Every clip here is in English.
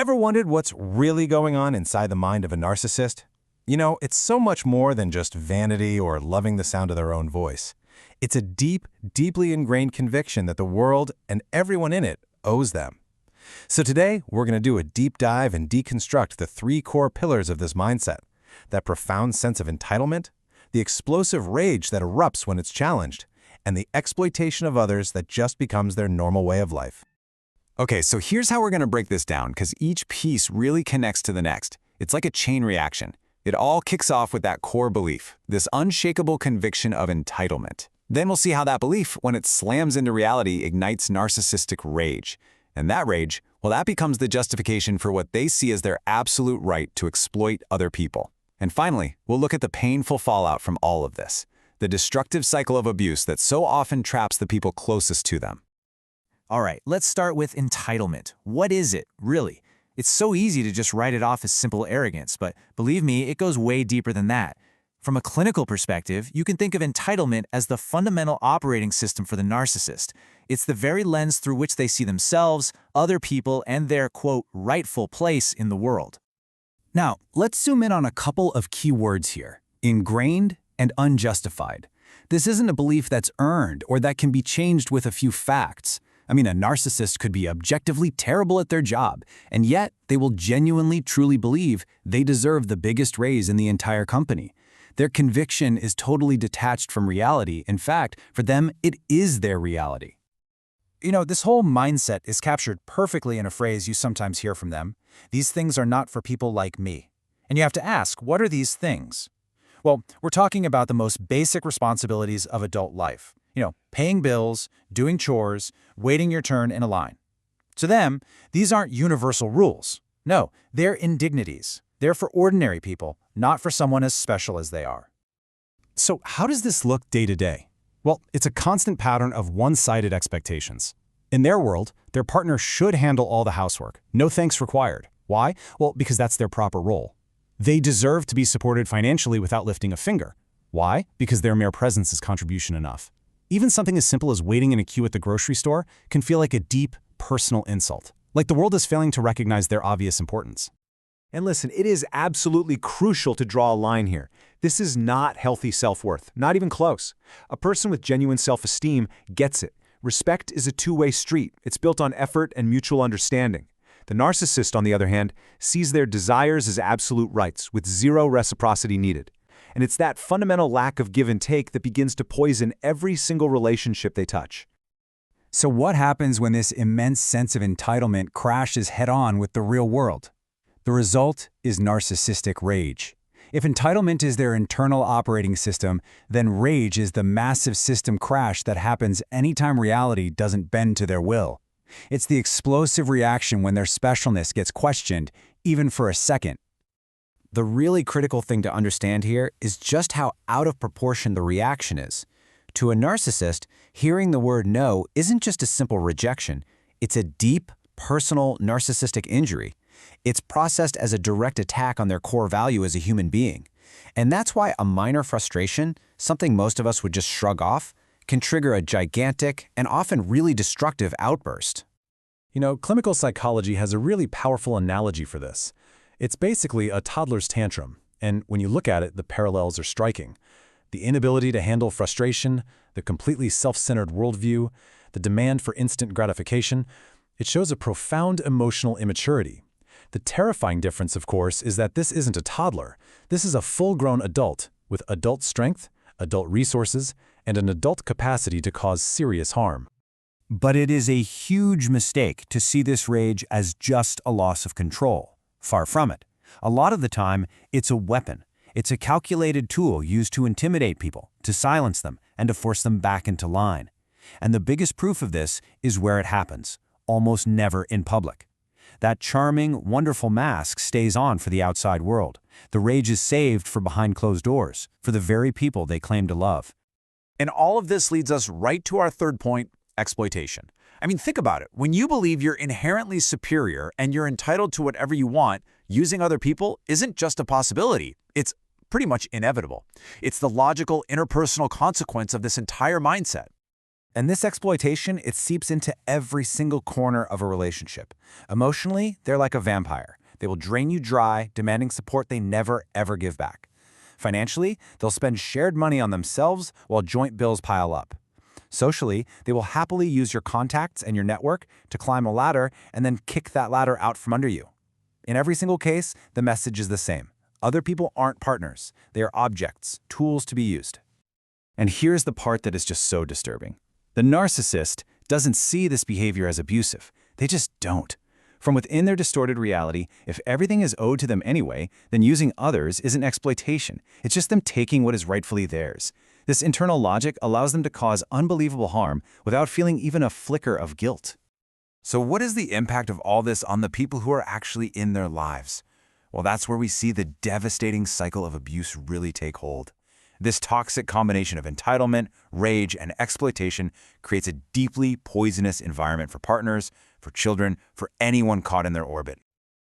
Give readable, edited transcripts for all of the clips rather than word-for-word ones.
Ever wondered what's really going on inside the mind of a narcissist? It's so much more than just vanity or loving the sound of their own voice. It's a deep, deeply ingrained conviction that the world and everyone in it owes them. So today, we're going to do a deep dive and deconstruct the three core pillars of this mindset: that profound sense of entitlement, the explosive rage that erupts when it's challenged, and the exploitation of others that just becomes their normal way of life. Okay, so here's how we're going to break this down, because each piece really connects to the next. It's like a chain reaction. It all kicks off with that core belief, this unshakable conviction of entitlement. Then we'll see how that belief, when it slams into reality, ignites narcissistic rage. And that rage, well, that becomes the justification for what they see as their absolute right to exploit other people. And finally, we'll look at the painful fallout from all of this, the destructive cycle of abuse that so often traps the people closest to them. All right, let's start with entitlement. What is it, really? It's so easy to just write it off as simple arrogance, but believe me, it goes way deeper than that. From a clinical perspective, you can think of entitlement as the fundamental operating system for the narcissist. It's the very lens through which they see themselves, other people, and their, quote, rightful place in the world. Now, let's zoom in on a couple of key words here: ingrained and unjustified. This isn't a belief that's earned or that can be changed with a few facts. A narcissist could be objectively terrible at their job, and yet they will genuinely, truly believe they deserve the biggest raise in the entire company. Their conviction is totally detached from reality. In fact, for them, it is their reality. This whole mindset is captured perfectly in a phrase you sometimes hear from them: "These things are not for people like me." And you have to ask, what are these things? Well, we're talking about the most basic responsibilities of adult life. Paying bills, doing chores, waiting your turn in a line. To them, these aren't universal rules. No, they're indignities. They're for ordinary people, not for someone as special as they are. So how does this look day to day? Well, it's a constant pattern of one-sided expectations. In their world, their partner should handle all the housework. No thanks required. Why? Well, because that's their proper role. They deserve to be supported financially without lifting a finger. Why? Because their mere presence is contribution enough. Even something as simple as waiting in a queue at the grocery store can feel like a deep, personal insult, like the world is failing to recognize their obvious importance. And listen, it is absolutely crucial to draw a line here. This is not healthy self-worth, not even close. A person with genuine self-esteem gets it. Respect is a two-way street. It's built on effort and mutual understanding. The narcissist, on the other hand, sees their desires as absolute rights, with zero reciprocity needed. And it's that fundamental lack of give and take that begins to poison every single relationship they touch. So what happens when this immense sense of entitlement crashes head-on with the real world? The result is narcissistic rage. If entitlement is their internal operating system, then rage is the massive system crash that happens anytime reality doesn't bend to their will. It's the explosive reaction when their specialness gets questioned, even for a second. The really critical thing to understand here is just how out of proportion the reaction is. To a narcissist, hearing the word no isn't just a simple rejection. It's a deep, personal, narcissistic injury. It's processed as a direct attack on their core value as a human being. And that's why a minor frustration, something most of us would just shrug off, can trigger a gigantic and often really destructive outburst. Clinical psychology has a really powerful analogy for this. It's basically a toddler's tantrum, and when you look at it, the parallels are striking. The inability to handle frustration, the completely self-centered worldview, the demand for instant gratification, it shows a profound emotional immaturity. The terrifying difference, of course, is that this isn't a toddler. This is a full-grown adult with adult strength, adult resources, and an adult capacity to cause serious harm. But it is a huge mistake to see this rage as just a loss of control. Far from it. A lot of the time, it's a weapon. It's a calculated tool used to intimidate people, to silence them, and to force them back into line. And the biggest proof of this is where it happens, almost never in public. That charming, wonderful mask stays on for the outside world. The rage is saved for behind closed doors, for the very people they claim to love. And all of this leads us right to our third point: exploitation. Think about it. When you believe you're inherently superior and you're entitled to whatever you want, using other people isn't just a possibility. It's pretty much inevitable. It's the logical interpersonal consequence of this entire mindset. And this exploitation, it seeps into every single corner of a relationship. Emotionally, they're like a vampire. They will drain you dry, demanding support they never, ever give back. Financially, they'll spend shared money on themselves while joint bills pile up. Socially, they will happily use your contacts and your network to climb a ladder and then kick that ladder out from under you. In every single case, the message is the same. Other people aren't partners. They are objects, tools to be used. And here's the part that is just so disturbing. The narcissist doesn't see this behavior as abusive. They just don't. From within their distorted reality, if everything is owed to them anyway, then using others isn't exploitation. It's just them taking what is rightfully theirs. This internal logic allows them to cause unbelievable harm without feeling even a flicker of guilt. So what is the impact of all this on the people who are actually in their lives? Well, that's where we see the devastating cycle of abuse really take hold. This toxic combination of entitlement, rage, and exploitation creates a deeply poisonous environment for partners, for children, for anyone caught in their orbit.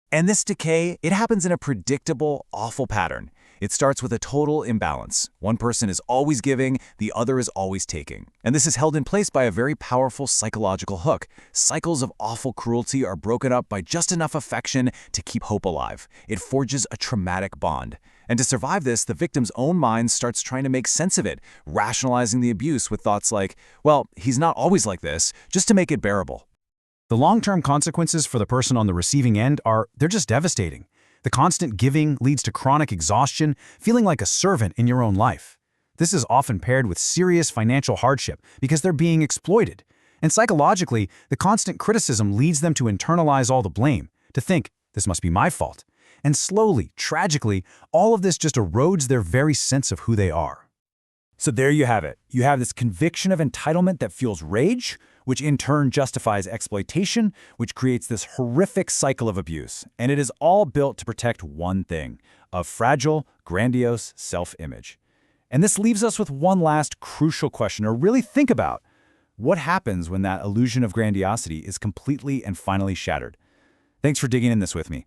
And this decay, it happens in a predictable, awful pattern. It starts with a total imbalance. One person is always giving, the other is always taking. And this is held in place by a very powerful psychological hook. Cycles of awful cruelty are broken up by just enough affection to keep hope alive. It forges a traumatic bond. And to survive this, the victim's own mind starts trying to make sense of it, rationalizing the abuse with thoughts like, well, he's not always like this, just to make it bearable. The long-term consequences for the person on the receiving end they're just devastating. The constant giving leads to chronic exhaustion, feeling like a servant in your own life. This is often paired with serious financial hardship because they're being exploited. And psychologically, the constant criticism leads them to internalize all the blame, to think, this must be my fault. And slowly, tragically, all of this just erodes their very sense of who they are. So there you have it. You have this conviction of entitlement that fuels rage, which in turn justifies exploitation, which creates this horrific cycle of abuse. And it is all built to protect one thing, a fragile, grandiose self-image. And this leaves us with one last crucial question to really think about. What happens when that illusion of grandiosity is completely and finally shattered? Thanks for digging in this with me.